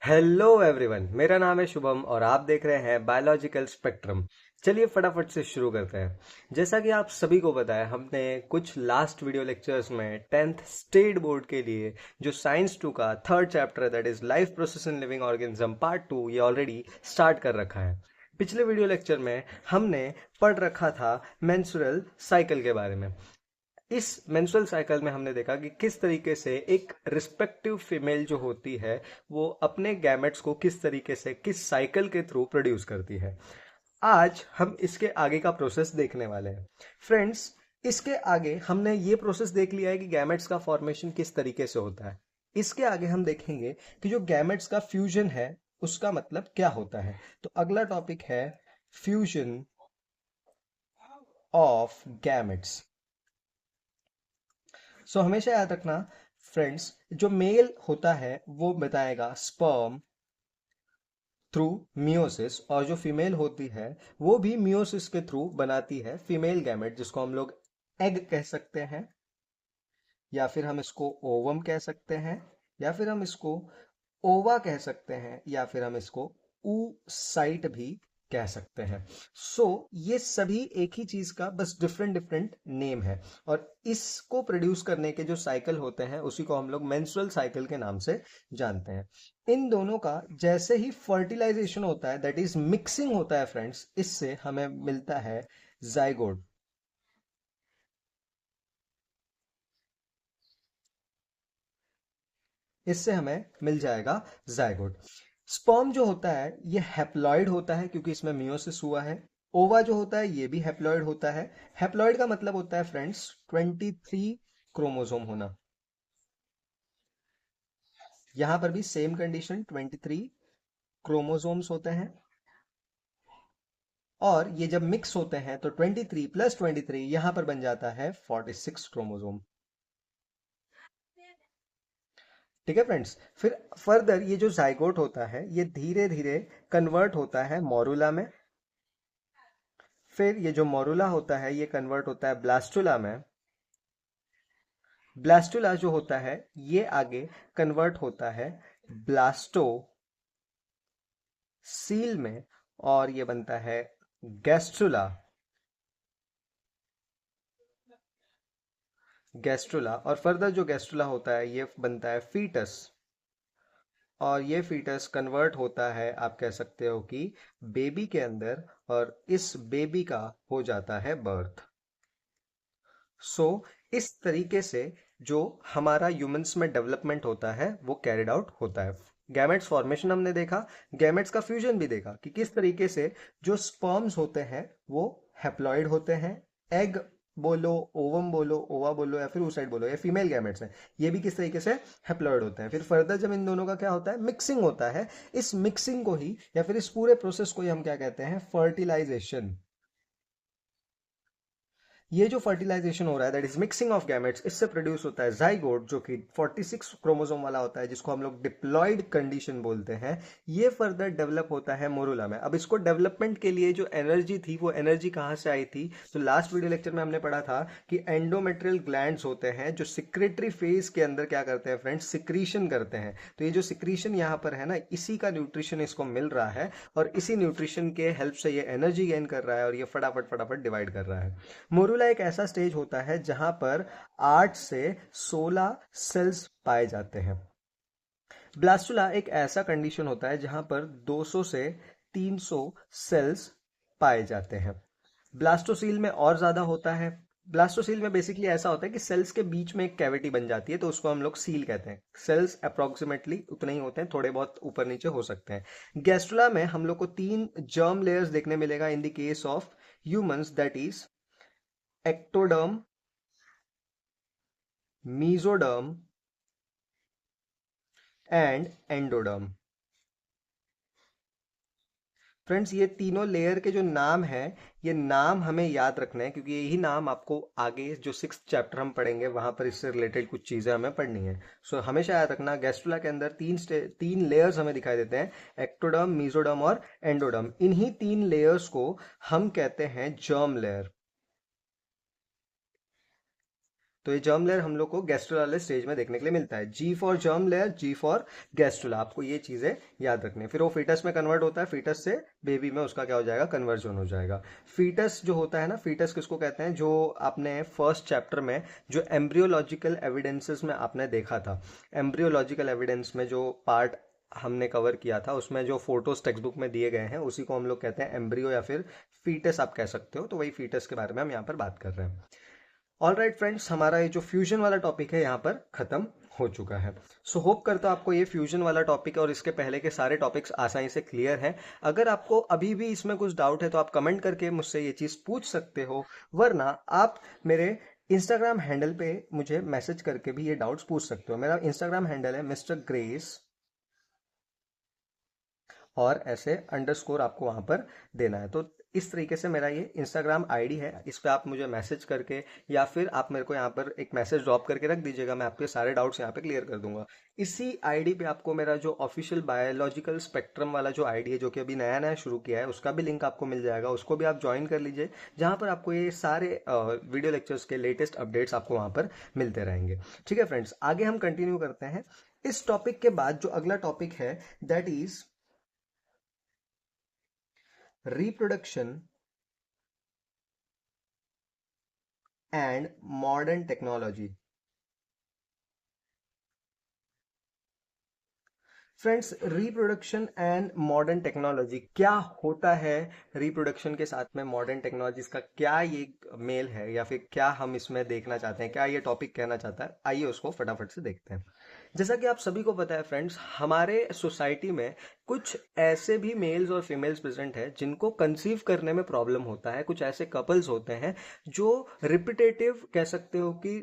Hello everyone, मेरा नाम है शुभम और आप देख रहे हैं बायोलॉजिकल स्पेक्ट्रम। चलिए फटाफट से शुरू करते हैं। जैसा कि आप सभी को पता है, हमने कुछ लास्ट वीडियो लेक्चर्स में 10th स्टेट बोर्ड के लिए जो साइंस 2 का third chapter that is life process in living organism part 2 ये ऑलरेडी स्टार्ट कर रखा है। पिछले वीडियो लेक्चर में हमने पढ़ रखा था मेंस्ट्रुअल साइकिल के बारे में। इस मेंस्ट्रुअल साइकिल में हमने देखा कि किस तरीके से एक रिस्पेक्टिव फीमेल जो होती है वो अपने गैमेट्स को किस तरीके से किस साइकिल के थ्रू प्रोड्यूस करती है। आज हम इसके आगे का प्रोसेस देखने वाले हैं फ्रेंड्स। इसके आगे हमने ये प्रोसेस देख लिया है कि गैमेट्स का फॉर्मेशन किस तरीके से होता है। इसके आगे हम देखेंगे कि जो गैमेट्स का फ्यूजन है उसका मतलब क्या होता है। तो अगला टॉपिक है फ्यूजन ऑफ गैमेट्स। हमेशा याद रखना फ्रेंड्स, जो मेल होता है वो बताएगा स्पर्म थ्रू मियोसिस, और जो फीमेल होती है वो भी मियोसिस के थ्रू बनाती है फीमेल गैमेट, जिसको हम लोग एग कह सकते हैं, या फिर हम इसको ओवम कह सकते हैं, या फिर हम इसको ओवा कह सकते हैं, या फिर हम इसको ऊसाइट भी कह सकते हैं। ये सभी एक ही चीज का बस डिफरेंट डिफरेंट नेम है, और इसको प्रोड्यूस करने के जो साइकिल होते हैं उसी को हम लोग मेंस्ट्रुअल साइकिल के नाम से जानते हैं। इन दोनों का जैसे ही फर्टिलाइजेशन होता है, दैट इज मिक्सिंग होता है फ्रेंड्स, इससे हमें मिलता है जाइगोट। इससे हमें मिल जाएगा जाइगोट। स्पर्म जो होता है ये हैप्लॉइड होता है क्योंकि इसमें मियोसिस हुआ है। ओवा जो होता है ये भी हैप्लॉइड होता है। हैप्लॉइड का मतलब होता है फ्रेंड्स 23 क्रोमोसोम होना। यहां पर भी सेम कंडीशन, 23 क्रोमोसोम्स होते हैं, और ये जब मिक्स होते हैं तो 23 प्लस 23 यहां पर बन जाता है 46 क्रोमोसोम। ठीक है फ्रेंड्स। फिर फर्दर ये जो जाइगोट होता है ये धीरे धीरे कन्वर्ट होता है मोरुला में। फिर ये जो मोरुला होता है ये कन्वर्ट होता है ब्लास्टुला में। ब्लास्टुला जो होता है ये आगे कन्वर्ट होता है ब्लास्टो सील में, और ये बनता है गैस्ट्रुला। गैस्ट्रुला और फर्दर जो गैस्ट्रुला होता है ये बनता है फीटस, और ये फीटस कन्वर्ट होता है, आप कह सकते हो कि बेबी के अंदर, और इस बेबी का हो जाता है बर्थ। इस तरीके से जो हमारा ह्यूमंस में डेवलपमेंट होता है वो कैरिड आउट होता है। गैमेट्स फॉर्मेशन हमने देखा, गैमेट्स का फ्यूजन भी देखा कि किस तरीके से जो स्पर्म्स होते हैं वो हैप्लॉइड होते हैं। एग बोलो, ओवम बोलो, ओवा बोलो, या फिर oocyte बोलो, ये फीमेल गैमेट्स हैं, ये भी किस तरीके से हैप्लॉइड होते हैं। फिर फर्दर जब इन दोनों का क्या होता है, मिक्सिंग होता है। इस मिक्सिंग को ही या फिर इस पूरे प्रोसेस को ही हम क्या कहते हैं, फर्टिलाइजेशन। ये जो फर्टिलाइजेशन हो रहा है that is mixing of gametes, इससे प्रोड्यूस होता है जाइगोट जो कि 46 क्रोमोसोम वाला होता है, जिसको हम लोग डिप्लॉयड कंडीशन बोलते हैं। ये फर्दर डेवलप होता है मोरुला में। अब इसको डेवलपमेंट के लिए जो एनर्जी थी वो एनर्जी कहाँ से आई थी, तो लास्ट वीडियो लेक्चर में हमने पढ़ा था कि एंडोमेट्रियल ग्लैंड्स होते हैं जो सिक्रेटरी फेज के अंदर क्या करते हैं फ्रेंड्स, सिक्रीशन करते हैं। तो ये जो सिक्रीशन यहाँ पर है ना, इसी का न्यूट्रिशन इसको मिल रहा है, और इसी न्यूट्रिशन के हेल्प से ये एनर्जी गेन कर रहा है, और ये फटाफट फटाफट डिवाइड कर रहा है। मोरुला एक ऐसा स्टेज होता है जहां पर 8 से 16 सेल्स पाए जाते हैं। ब्लास्टुला एक ऐसा कंडीशन होता है जहां पर 200 से 300 सेल्स पाए जाते हैं। ब्लास्टोसील में और ज्यादा होता है। ब्लास्टोसील में बेसिकली ऐसा होता है कि सेल्स के बीच में एक कैविटी बन जाती है, तो उसको हम लोग सील कहते हैं। सेल्स अप्रोक्सीमेटली उतने ही होते हैं, थोड़े बहुत ऊपर नीचे हो सकते हैं। गैस्ट्रुला में हम लोग को 3 जर्म लेयर्स देखने मिलेगा in the case of humans, that is ectoderm, mesoderm and endoderm. Friends, ये तीनों लेयर के जो नाम है, ये नाम हमें याद रखना है, क्योंकि यही नाम आपको आगे जो 6th चैप्टर हम पढ़ेंगे वहां पर इससे रिलेटेड कुछ चीजें हमें पढ़नी है। हमेशा याद रखना, गैस्ट्रुला के अंदर तीन लेयर्स हमें दिखाई देते हैं, एक्टोडर्म, मीजोडर्म और एंडोडर्म। इन्हीं 3 लेयर्स को हम कहते हैं जर्म लेयर। तो ये जर्म लेयर हम लोग को गैस्ट्रुला वाले स्टेज में देखने के लिए मिलता है। G for germ layer, G for gastrula, आपको ये चीजें याद रखनी है। फिर वो फीटस में कन्वर्ट होता है, फीटस से बेबी में उसका क्या हो जाएगा, कन्वर्जन हो जाएगा। फीटस जो होता है ना, फीटस किसको कहते हैं, जो आपने फर्स्ट चैप्टर में जो एम्ब्रियोलॉजिकल एविडेंसेस में आपने देखा था, एम्ब्रियोलॉजिकल एविडेंस में जो पार्ट हमने कवर किया था, उसमें जो फोटोज टेक्स्ट बुक में दिए गए हैं उसी को हम लोग कहते हैं एम्ब्रियो या फिर फीटस आप कह सकते हो। तो वही फीटस के बारे में हम यहाँ पर बात कर रहे हैं। ऑल राइट फ्रेंड्स, हमारा ये जो फ्यूजन वाला टॉपिक है यहाँ पर खत्म हो चुका है। सो होप करता हूँ आपको ये फ्यूजन वाला टॉपिक और इसके पहले के सारे टॉपिक्स आसानी से क्लियर हैं। अगर आपको अभी भी इसमें कुछ डाउट है तो आप कमेंट करके मुझसे ये चीज़ पूछ सकते हो, वरना आप मेरे इंस्टाग्राम हैंडल पे मुझे मैसेज करके भी ये डाउट्स पूछ सकते हो। मेरा इंस्टाग्राम हैंडल है मिस्टर ग्रेस और ऐसे अंडरस्कोर आपको वहां पर देना है। तो इस तरीके से मेरा ये इंस्टाग्राम आईडी है, इस पर आप मुझे मैसेज करके या फिर आप मेरे को यहाँ पर एक मैसेज ड्रॉप करके रख दीजिएगा, मैं आपके सारे डाउट्स यहाँ पे क्लियर कर दूंगा। इसी आईडी पे आपको मेरा जो ऑफिशियल बायोलॉजिकल स्पेक्ट्रम वाला जो आईडी है, जो कि अभी नया नया शुरू किया है, उसका भी लिंक आपको मिल जाएगा, उसको भी आप ज्वाइन कर लीजिए, जहाँ पर आपको ये सारे वीडियो लेक्चर्स के लेटेस्ट अपडेट्स आपको वहाँ पर मिलते रहेंगे। ठीक है फ्रेंड्स, आगे हम कंटिन्यू करते हैं। इस टॉपिक के बाद जो अगला टॉपिक है that is reproduction and modern technology। Friends, reproduction and modern technology क्या होता है, रिप्रोडक्शन के साथ में मॉडर्न टेक्नोलॉजीज का क्या ये मेल है, या फिर क्या हम इसमें देखना चाहते हैं, क्या ये टॉपिक कहना चाहता है, आइए उसको फटाफट से देखते हैं। जैसा कि आप सभी को पता है फ्रेंड्स, हमारे सोसाइटी में कुछ ऐसे भी मेल्स और फीमेल्स प्रेजेंट है जिनको कंसीव करने में प्रॉब्लम होता है। कुछ ऐसे कपल्स होते हैं जो रिपीटेटिव कह सकते हो कि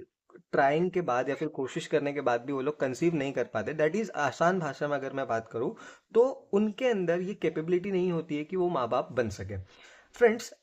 ट्राइंग के बाद या फिर कोशिश करने के बाद भी वो लोग कंसीव नहीं कर पाते। दैट इज, आसान भाषा में अगर मैं बात करूं तो उनके अंदर ये कैपेबिलिटी नहीं होती है कि वो माँ बाप बन सके। फ्रेंड्स,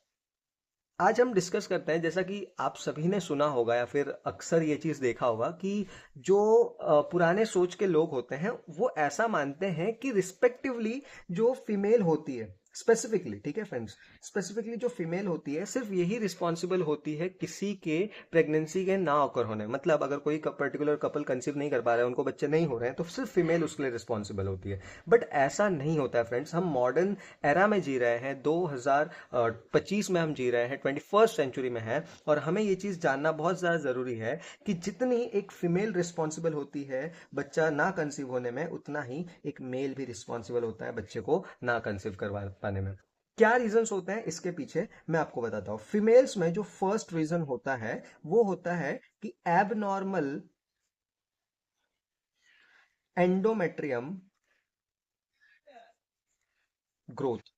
आज हम डिस्कस करते हैं, जैसा कि आप सभी ने सुना होगा या फिर अक्सर ये चीज देखा होगा कि जो पुराने सोच के लोग होते हैं वो ऐसा मानते हैं कि रिस्पेक्टिवली जो फीमेल होती है, स्पेसिफिकली, ठीक है फ्रेंड्स, स्पेसिफिकली जो फीमेल होती है सिर्फ यही रिस्पॉन्सिबल होती है किसी के प्रेगनेंसी के ना ऑकर होने। मतलब अगर कोई पर्टिकुलर कपल कंसीव नहीं कर पा रहा है, उनको बच्चे नहीं हो रहे हैं, तो सिर्फ फीमेल उसके लिए रिस्पॉन्सिबल होती है। बट ऐसा नहीं होता है फ्रेंड्स। हम मॉडर्न एरा में जी रहे हैं, 2025 में हम जी रहे हैं, 21st सेंचुरी में है, और हमें ये चीज जानना बहुत ज्यादा जरूरी है कि जितनी एक फीमेल रिस्पॉन्सिबल होती है बच्चा ना कंसीव होने में, उतना ही एक मेल भी रिस्पॉन्सिबल होता है बच्चे को ना कंसीव करवा पाने में। क्या रीजंस होते हैं इसके पीछे, मैं आपको बताता हूं। फीमेल्स में जो फर्स्ट रीजन होता है वो होता है कि एबनॉर्मल एंडोमेट्रियम ग्रोथ।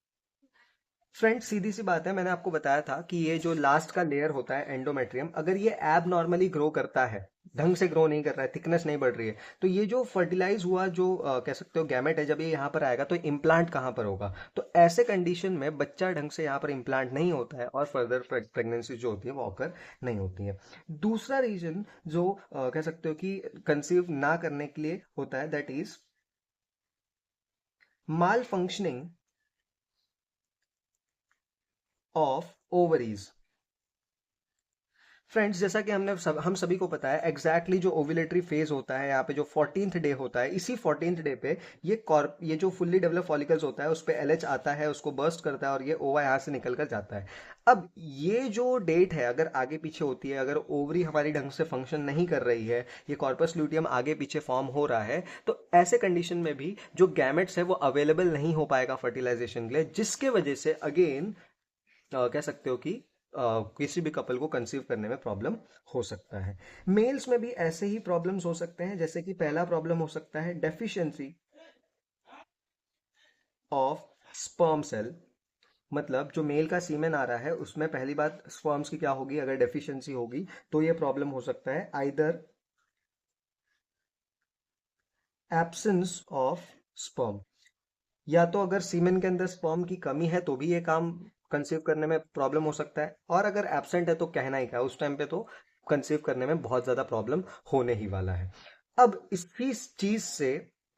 फ्रेंड्स, सीधी सी बात है, मैंने आपको बताया था कि ये जो लास्ट का लेयर होता है एंडोमेट्रियम, अगर ये एब नॉर्मली ग्रो करता है, ढंग से ग्रो नहीं कर रहा है, थिकनेस नहीं बढ़ रही है, तो ये जो फर्टिलाइज हुआ जो कह सकते हो गैमेट है, जब ये यहाँ पर आएगा तो इम्प्लांट कहाँ पर होगा। तो ऐसे कंडीशन में बच्चा ढंग से यहाँ पर इम्प्लांट नहीं होता है और फर्दर प्रेगनेंसी जो होती है वो ऑकर नहीं होती है। दूसरा रीजन जो कह सकते हो कि कंसीव ना करने के लिए होता है that is mall functioning of ovaries. Friends, जैसा कि हम सभी को पता है एग्जैक्टली जो ओव्यूलेटरी फेज होता है, यहाँ पे जो 14th डे होता है, इसी 14th डे पे ये जो फुल्ली डेवलप फॉलिकल्स होता है उस पे एलएच आता है, उसको बर्स्ट करता है और ये ओवा यहाँ से निकल कर जाता है। अब ये जो डेट है अगर आगे पीछे होती है, अगर ओवरी हमारी ढंग से फंक्शन नहीं कर रही है, ये कॉर्पस ल्यूटियम आगे पीछे फॉर्म हो रहा है, तो ऐसे कंडीशन में भी जो गैमेट्स है वो अवेलेबल नहीं हो पाएगा फर्टिलाइजेशन के लिए, जिसके वजह से अगेन कह सकते हो कि किसी भी कपल को कंसीव करने में प्रॉब्लम हो सकता है। मेल्स में भी ऐसे ही प्रॉब्लम्स हो सकते हैं, जैसे कि पहला प्रॉब्लम हो सकता है डेफिशिएंसी ऑफ स्पर्म सेल। मतलब जो मेल का सीमेन आ रहा है उसमें पहली बात स्पर्म्स की क्या होगी, अगर डेफिशिएंसी होगी तो ये प्रॉब्लम हो सकता है। आइदर एब्सेंस ऑफ स्पर्म, या तो अगर सीमेन के अंदर स्पर्म की कमी है तो भी ये काम कंसीव करने में प्रॉब्लम हो सकता है, और अगर एब्सेंट है तो कहना ही क्या, उस टाइम पे तो कंसीव करने में बहुत ज्यादा प्रॉब्लम होने ही वाला है। अब इसी चीज से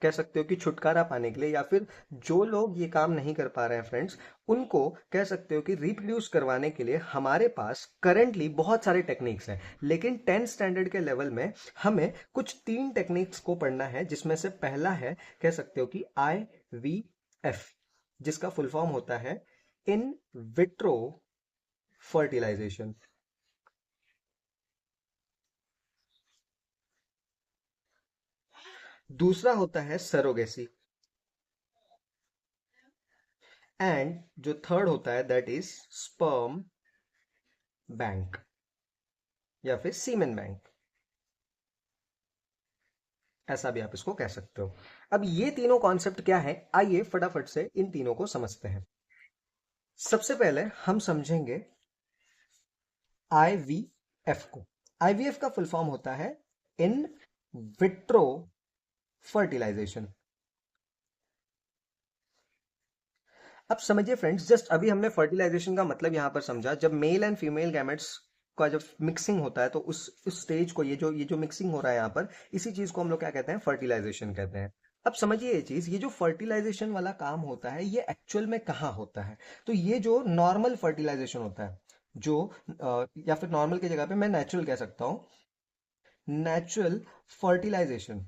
कह सकते हो कि छुटकारा पाने के लिए, या फिर जो लोग ये काम नहीं कर पा रहे हैं फ्रेंड्स, उनको कह सकते हो कि रिप्रोड्यूस करवाने के लिए हमारे पास करेंटली बहुत सारे टेक्निक्स हैं। लेकिन 10 स्टैंडर्ड के लेवल में हमें कुछ 3 टेक्निक्स को पढ़ना है, जिसमें से पहला है कह सकते हो कि IVF, जिसका फुल फॉर्म होता है इन विट्रो फर्टिलाइजेशन। दूसरा होता है सरोगेसी, एंड जो थर्ड होता है दैट इज स्पर्म बैंक या फिर सीमेन बैंक, ऐसा भी आप इसको कह सकते हो। अब ये तीनों कॉन्सेप्ट क्या है, आइए फटाफट से इन तीनों को समझते हैं। सबसे पहले हम समझेंगे आईवीएफ को। आईवीएफ का फुल फॉर्म होता है इन विट्रो फर्टिलाइजेशन। अब समझिए फ्रेंड्स, जस्ट अभी हमने फर्टिलाइजेशन का मतलब यहां पर समझा, जब मेल एंड फीमेल गैमेट्स का जब मिक्सिंग होता है तो उस स्टेज को, ये जो मिक्सिंग हो रहा है यहाँ पर, इसी चीज को हम लोग क्या कहते हैं, फर्टिलाइजेशन कहते हैं। अब समझिए ये चीज, ये जो फर्टिलाइजेशन वाला काम होता है ये एक्चुअल में कहाँ होता है। तो ये जो नॉर्मल फर्टिलाइजेशन होता है, जो या फिर नॉर्मल की जगह पे मैं नेचुरल कह सकता हूँ, नेचुरल फर्टिलाइजेशन,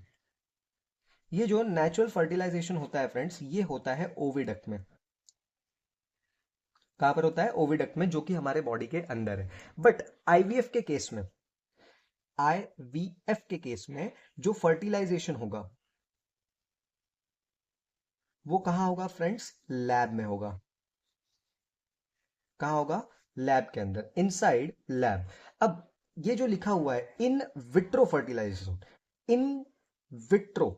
ये जो नेचुरल फर्टिलाइजेशन होता है फ्रेंड्स, ये होता है ओविडक्ट में। कहां पर होता है, ओविडक्ट में, जो कि हमारे बॉडी के अंदर है। बट आईवीएफ के केस में, आईवीएफ के केस में जो फर्टिलाइजेशन होगा वो कहां होगा फ्रेंड्स, लैब में होगा। कहां होगा, लैब के अंदर, इनसाइड लैब। अब ये जो लिखा हुआ है in vitro fertilization, in vitro,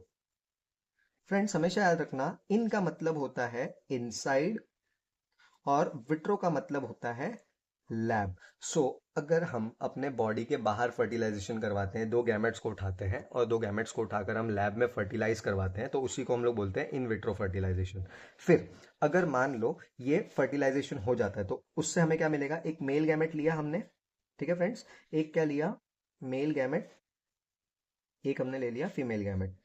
friends हमेशा याद रखना, इन का मतलब होता है इनसाइड और विट्रो का मतलब होता है लैब। सो अगर हम अपने बॉडी के बाहर फर्टिलाइजेशन करवाते हैं, दो गैमेट्स को उठाते हैं और दो गैमेट्स को उठाकर हम लैब में फर्टिलाइज करवाते हैं, तो उसी को हम लोग बोलते हैं इन विट्रो फर्टिलाइजेशन। फिर अगर मान लो ये फर्टिलाइजेशन हो जाता है तो उससे हमें क्या मिलेगा, एक मेल गैमेट लिया हमने, ठीक है फ्रेंड्स, एक क्या लिया, मेल गैमेट, एक हमने ले लिया फीमेल गैमेट।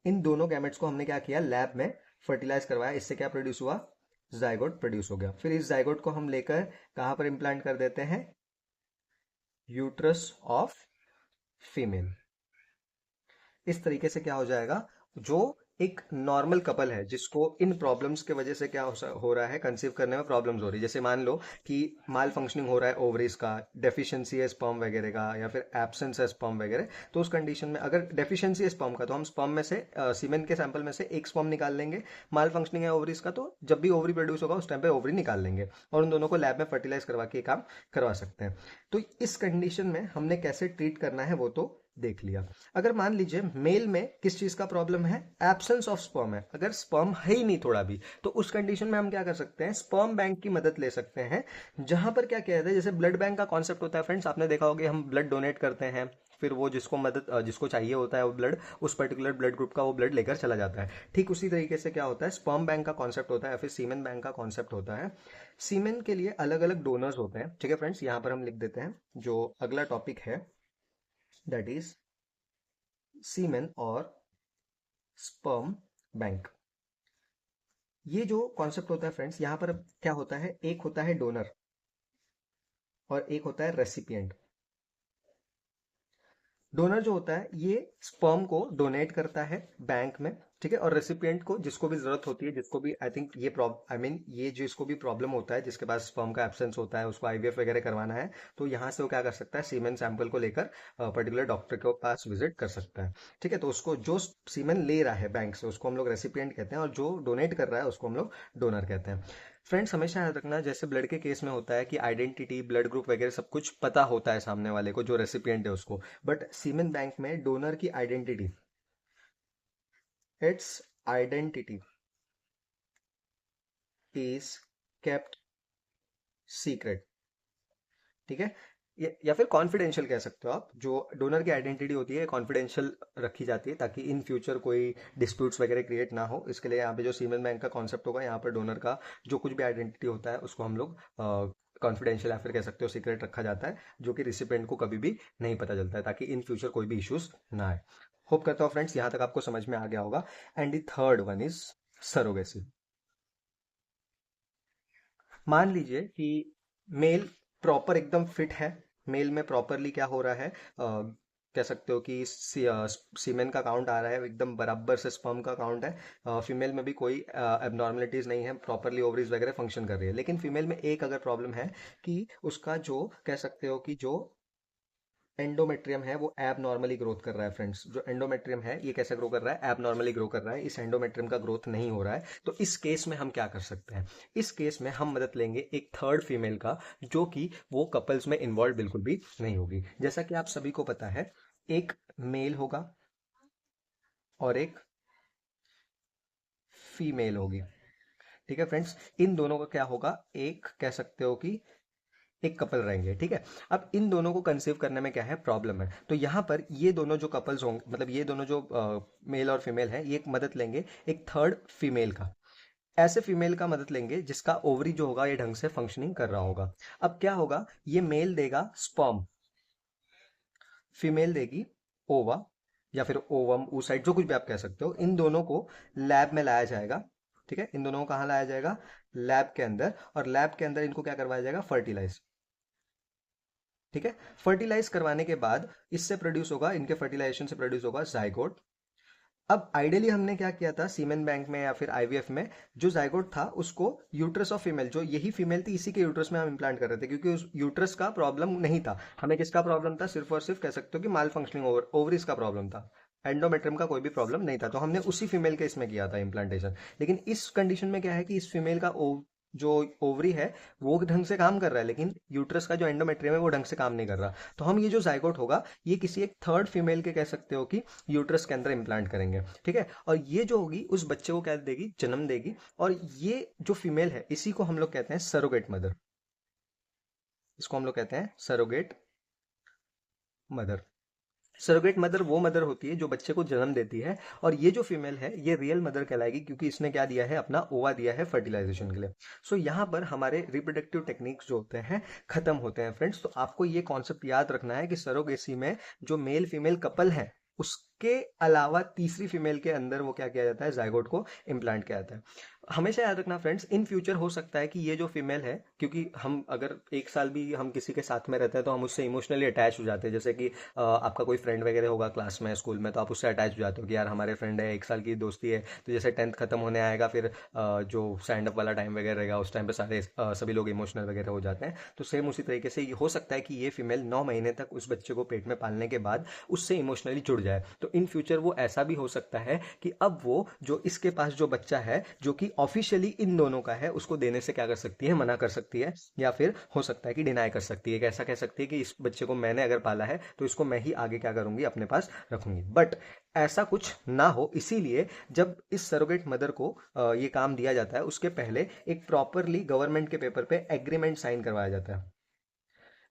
इन दोनों गैमेट्स को हमने क्या किया, लैब में फर्टिलाइज करवाया, इससे क्या प्रोड्यूस हुआ, जाइगोट प्रोड्यूस हो गया। फिर इस जाइगोट को हम लेकर कहां पर इंप्लांट कर देते हैं, यूट्रस ऑफ फीमेल। इस तरीके से क्या हो जाएगा, जो एक नॉर्मल कपल है जिसको इन प्रॉब्लम्स के वजह से क्या हो रहा है, कंसीव करने में प्रॉब्लम्स हो रही है, जैसे मान लो कि माल फंक्शनिंग हो रहा है ओवरीज का, डेफिशिएंसी है स्पर्म वगैरह का, या फिर एब्सेंस है स्पर्म वगैरह, तो उस कंडीशन में अगर डेफिशिएंसी है स्पर्म का तो हम स्पर्म में से, सीमेन के सैंपल में से एक स्पर्म निकाल लेंगे। माल फंक्शनिंग है ओवरीज का तो जब भी ओवरी प्रोड्यूस होगा उस टाइम पे ओवरी निकाल लेंगे और उन दोनों को लैब में फर्टिलाइज करवा के काम करवा सकते हैं। तो इस कंडीशन में हमने कैसे ट्रीट करना है वो तो देख लिया। अगर मान लीजिए मेल में किस चीज का प्रॉब्लम है, एब्सेंस ऑफ स्पर्म है, अगर स्पर्म है ही नहीं थोड़ा भी, तो उस कंडीशन में हम क्या कर सकते हैं, स्पर्म बैंक की मदद ले सकते हैं। जहां पर क्या कहते हैं, जैसे ब्लड बैंक का कॉन्सेप्ट होता है फ्रेंड्स, आपने देखा होगा हम ब्लड डोनेट करते हैं, फिर वो जिसको मदद जिसको चाहिए होता है वो ब्लड, उस पर्टिकुलर ब्लड ग्रुप का वो ब्लड लेकर चला जाता है। ठीक उसी तरीके से क्या होता है, स्पर्म बैंक का कॉन्सेप्ट होता है या फिर सीमेन बैंक का कॉन्सेप्ट होता है। सीमेन के लिए अलग अलग डोनर्स होते हैं, ठीक है फ्रेंड्स, यहाँ पर हम लिख देते हैं जो अगला टॉपिक है, दैट इज सीमेन और स्पर्म बैंक। ये जो कॉन्सेप्ट होता है फ्रेंड्स, यहाँ पर अब क्या होता है, एक होता है डोनर और एक होता है रेसिपिएंट। डोनर जो होता है ये स्पर्म को डोनेट करता है बैंक में, ठीक है, और रेसिपिएंट को, जिसको भी जरूरत होती है, जिसको भी आई थिंक ये प्रॉब्लम, आई मीन ये जिसको भी प्रॉब्लम होता है, जिसके पास स्पर्म का एब्सेंस होता है, उसको आईवीएफ वगैरह करवाना है, तो यहाँ से वो क्या कर सकता है, सीमेन सैंपल को लेकर पर्टिकुलर डॉक्टर के पास विजिट कर सकता है। ठीक है, तो उसको जो सीमेन ले रहा है बैंक से उसको हम लोग रेसिपिएंट कहते हैं और जो डोनेट कर रहा है उसको हम लोग डोनर कहते हैं। फ्रेंड्स हमेशा याद रखना, जैसे ब्लड के केस में होता है कि आइडेंटिटी, ब्लड ग्रुप वगैरह सब कुछ पता होता है सामने वाले को, जो रेसिपिएंट है उसको, बट सीमेन बैंक में डोनर की identity, it's identity is kept secret. ठीक है, या फिर कॉन्फिडेंशियल कह सकते हो आप, जो डोनर की आइडेंटिटी होती है कॉन्फिडेंशियल रखी जाती है ताकि इन फ्यूचर कोई डिस्प्यूट्स वगैरह क्रिएट ना हो। इसके लिए यहाँ पे जो सीमेन बैंक का कॉन्सेप्ट होगा, यहाँ पर डोनर का जो कुछ भी आइडेंटिटी होता है उसको हम लोग कॉन्फिडेंशियल या फिर कह सकते हो सीक्रेट रखा जाता है, जो कि रिसिपेंट को कभी भी नहीं पता चलता है, ताकि इन फ्यूचर कोई भी इश्यूज ना आए। होप करता हूँ फ्रेंड्स यहाँ तक आपको समझ में आ गया होगा। And the third one is surrogacy. मान लीजिए कि मेल प्रॉपर एकदम फिट है, मेल में प्रॉपरली क्या हो रहा है, कह सकते हो कि सीमेन का काउंट आ रहा है एकदम बराबर से, स्पर्म का काउंट है, फीमेल में भी कोई एबनॉर्मलिटीज नहीं है, प्रॉपरली ओवरीज वगैरह फंक्शन कर रही है। लेकिन फीमेल में एक अगर प्रॉब्लम है कि उसका जो कह सकते हो कि जो एंडोमेट्रियम है वो एब नॉर्मली ग्रोथ कर रहा है फ्रेंड्स। जो एंडोमेट्रियम है ये कैसे ग्रो कर रहा है, एब नॉर्मली ग्रो कर रहा है, इस एंडोमेट्रियम का ग्रोथ नहीं हो रहा है। तो इस केस में हम क्या कर सकते हैं, इस केस में हम मदद लेंगे एक थर्ड फीमेल का, जो कि वो कपल्स में इन्वॉल्व बिल्कुल भी नहीं होगी। जैसा कि आप सभी को पता है, एक मेल होगा और एक फीमेल होगी, ठीक है फ्रेंड्स। इन दोनों का क्या होगा, एक कह सकते हो कि एक कपल रहेंगे, ठीक है। अब इन दोनों को कंसीव करने में क्या है, प्रॉब्लम है। तो यहाँ पर ये दोनों जो कपल्स होंगे, मतलब ये दोनों जो मेल और फीमेल हैं, ये एक मदद लेंगे एक थर्ड फीमेल का। ऐसे फीमेल का मदद लेंगे जिसका ओवरी जो होगा ये ढंग से फंक्शनिंग कर रहा होगा। अब क्या होगा, ये मेल देगा स्पर्म, फीमेल देगी ओवा या फिर ओवम, oocyte, जो कुछ भी आप कह सकते हो। इन दोनों को लैब में लाया जाएगा, ठीक है। इन दोनों को कहाँ लाया जाएगा, लैब के अंदर। और लैब के अंदर इनको क्या करवाया जाएगा, फर्टिलाइज, ठीक है। फर्टिलाइज करवाने के बाद इससे प्रोड्यूस होगा, इनके फर्टिलाइजेशन से प्रोड्यूस होगा जाइगोट। अब आइडियली हमने क्या किया था सीमेन बैंक में या फिर आईवीएफ में, जो जाइगोट था उसको यूट्रस ऑफ फीमेल, जो यही फीमेल थी इसी के यूट्रस में हम इम्प्लांट कर रहे थे, क्योंकि उस यूट्रस का प्रॉब्लम नहीं था हमें। किसका प्रॉब्लम था, सिर्फ और सिर्फ कह सकते हो कि माल फंक्शनिंग ओवरीज का प्रॉब्लम था, एंडोमेट्रियम का कोई भी प्रॉब्लम नहीं था। तो हमने उसी फीमेल के इसमें किया था इम्प्लांटेशन। लेकिन इस कंडीशन में क्या है कि इस फीमेल का जो ओवरी है वो ढंग से काम कर रहा है, लेकिन यूट्रस का जो एंडोमेट्रियम है वो ढंग से काम नहीं कर रहा। तो हम ये जो जाइगोट होगा ये किसी एक थर्ड फीमेल के कह सकते हो कि यूट्रस के अंदर इम्प्लांट करेंगे, ठीक है। और ये जो होगी उस बच्चे को क्या देगी, जन्म देगी। और ये जो फीमेल है इसी को हम लोग कहते हैं सरोगेट मदर, इसको हम लोग कहते हैं सरोगेट मदर। सरोगेट मदर वो मदर होती है जो बच्चे को जन्म देती है। और ये जो फीमेल है ये रियल मदर कहलाएगी, क्योंकि इसने क्या दिया है, अपना ओवा दिया है फर्टिलाइजेशन के लिए। सो यहाँ पर हमारे रिप्रोडक्टिव टेक्निक्स जो होते हैं खत्म होते हैं फ्रेंड्स। तो आपको ये कॉन्सेप्ट याद रखना है कि सरोगेसी में जो मेल फीमेल कपल है उसके अलावा तीसरी फीमेल के अंदर वो क्या किया जाता है, जाइगोट को इम्प्लांट किया जाता है। हमेशा याद रखना फ्रेंड्स, इन फ्यूचर हो सकता है कि ये जो फीमेल है, क्योंकि हम अगर एक साल भी हम किसी के साथ में रहते हैं तो हम उससे इमोशनली अटैच हो जाते हैं। जैसे कि आपका कोई फ्रेंड वगैरह होगा क्लास में, स्कूल में, तो आप उससे अटैच हो जाते हो कि यार हमारे फ्रेंड है, एक साल की दोस्ती है। तो जैसे 10th खत्म होने आएगा, फिर जो स्टैंड अप वाला टाइम वगैरह रहेगा उस टाइम पे सारे सभी लोग इमोशनल वगैरह हो जाते हैं। तो सेम उसी तरीके से ये हो सकता है कि ये फीमेल 9 महीने तक उस बच्चे को पेट में पालने के बाद उससे इमोशनली जुड़ जाए। तो इन फ्यूचर वो ऐसा भी हो सकता है कि अब वो जो इसके पास जो बच्चा है जो कि ऑफिशियली इन दोनों का है, उसको देने से क्या कर सकती है, मना कर सकती है, या फिर हो सकता है कि डिनाई कर सकती है। कैसा कह सकती है कि इस बच्चे को मैंने अगर पाला है तो इसको मैं ही आगे क्या करूंगी, अपने पास रखूंगी। बट ऐसा कुछ ना हो, इसीलिए जब इस सरोगेट मदर को ये काम दिया जाता है उसके पहले एक प्रॉपरली गवर्नमेंट के पेपर पे एग्रीमेंट साइन करवाया जाता है।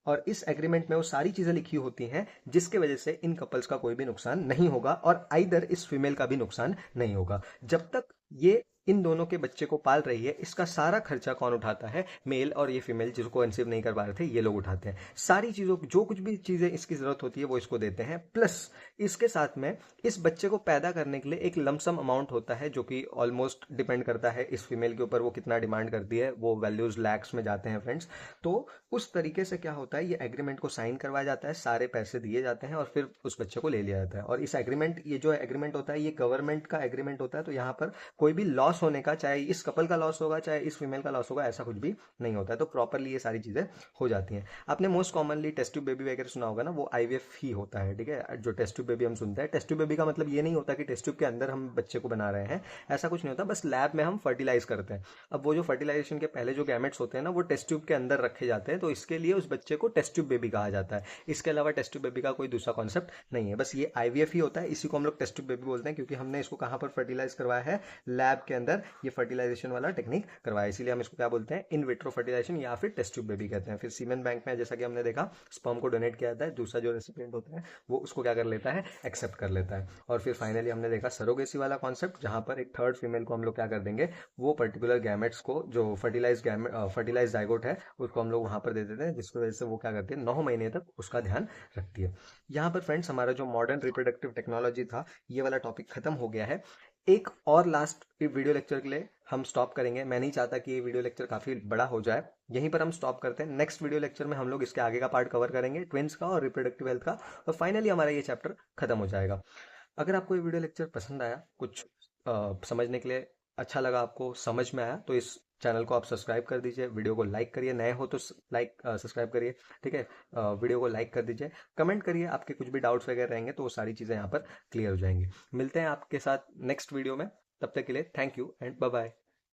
और इस एग्रीमेंट में वो सारी चीजें लिखी होती हैं जिसके वजह से इन कपल्स का कोई भी नुकसान नहीं होगा और आइदर इस फीमेल का भी नुकसान नहीं होगा। जब तक ये इन दोनों के बच्चे को पाल रही है, इसका सारा खर्चा कौन उठाता है, मेल और ये फीमेल जिसको कंसीव नहीं कर पा रहे थे ये लोग उठाते हैं। सारी चीजों जो कुछ भी चीजें इसकी जरूरत होती है वो इसको देते हैं। प्लस इसके साथ में इस बच्चे को पैदा करने के लिए एक लमसम अमाउंट होता है, जो कि ऑलमोस्ट डिपेंड करता है इस फीमेल के ऊपर, वो कितना डिमांड करती है, वो वैल्यूज लैक्स में जाते हैं फ्रेंड्स। तो उस तरीके से क्या होता है, ये एग्रीमेंट को साइन करवाया जाता है, सारे पैसे दिए जाते हैं और फिर उस बच्चे को ले लिया जाता है। और इस एग्रीमेंट, ये जो एग्रीमेंट होता है ये गवर्नमेंट का एग्रीमेंट होता है। तो यहाँ पर कोई भी लॉस होने का, चाहे इस कपल का लॉस होगा चाहे इस फीमेल का लॉस होगा, ऐसा कुछ भी नहीं होता है। तो प्रॉपरली ये सारी चीजें हो जाती हैं। आपने most commonly test tube baby वगैरह सुना होगा ना, वो आईवीएफ ही होता है, ठीक है। जो टेस्ट ट्यूब बेबी हम सुनते हैं, टेस्ट ट्यूब बेबी का मतलब ये नहीं होता कि टेस्ट ट्यूब के अंदर हम बच्चे को बना रहे हैं, ऐसा कुछ नहीं होता। बस लैब में हम फर्टिलाइज करते हैं। अब वो जो फर्टिलाइजेशन के पहले जो गैमेट्स होते हैं ना, वो टेस्ट ट्यूब के अंदर रखे जाते हैं, तो इसके लिए उस बच्चे को टेस्ट ट्यूब बेबी कहा जाता है। इसके अलावा टेस्ट ट्यूब बेबी का कोई दूसरा कॉन्सेप्ट नहीं है, बस ये आईवीएफ ही होता है। इसी को हम लोग टेस्ट ट्यूब बेबी बोलते हैं, क्योंकि हमने इसको कहाँ पर फर्टिलाइज करवाया है, लैब के अंदर ये फर्टिलाइजेशन वाला टेक्निक करवाया, इसीलिए हम इसको क्या बोलते हैं, इन विट्रो फर्टिलाइजेशन या फिर टेस्ट ट्यूब बेबी कहते हैं। फिर सीमेन बैंक में जैसा कि हमने देखा, स्पर्म को डोनेट किया जाता है, दूसरा जो रेसिपिएंट होता है वो उसको क्या कर लेता है, एक्सेप्ट कर लेता है। और फिर फाइनली हमने देखा सरोगेसी वाला कॉन्सेप्ट, जहां पर एक थर्ड फीमेल को हम लोग क्या कर देंगे, वो पर्टिकुलर गैमेट्स को, जो फर्टिलाइज जाइगोट है, उसको हम लोग वहां पर दे देते हैं, जिसकी वजह से वो क्या करती है, 9 महीने तक उसका ध्यान रखती है। यहाँ पर फ्रेंड्स हमारा जो मॉडर्न रिप्रोडक्टिव टेक्नोलॉजी था, ये वाला टॉपिक खत्म हो गया है। एक और लास्ट वीडियो लेक्चर के लिए हम स्टॉप करेंगे, मैं नहीं चाहता कि ये वीडियो लेक्चर काफी बड़ा हो जाए, यहीं पर हम स्टॉप करते हैं। नेक्स्ट वीडियो लेक्चर में हम लोग इसके आगे का पार्ट कवर करेंगे, ट्विंस का और रिप्रोडक्टिव हेल्थ का, और फाइनली हमारा ये चैप्टर खत्म हो जाएगा। अगर आपको ये वीडियो लेक्चर पसंद आया, कुछ समझने के लिए अच्छा लगा, आपको समझ में आया, तो इस चैनल को आप सब्सक्राइब कर दीजिए, वीडियो को लाइक करिए, नए हो तो सब्सक्राइब करिए, ठीक है। वीडियो को लाइक कर दीजिए, कमेंट करिए, आपके कुछ भी डाउट्स वगैरह रहेंगे तो वो सारी चीज़ें यहाँ पर क्लियर हो जाएंगी। मिलते हैं आपके साथ नेक्स्ट वीडियो में, तब तक के लिए thank you and bye bye.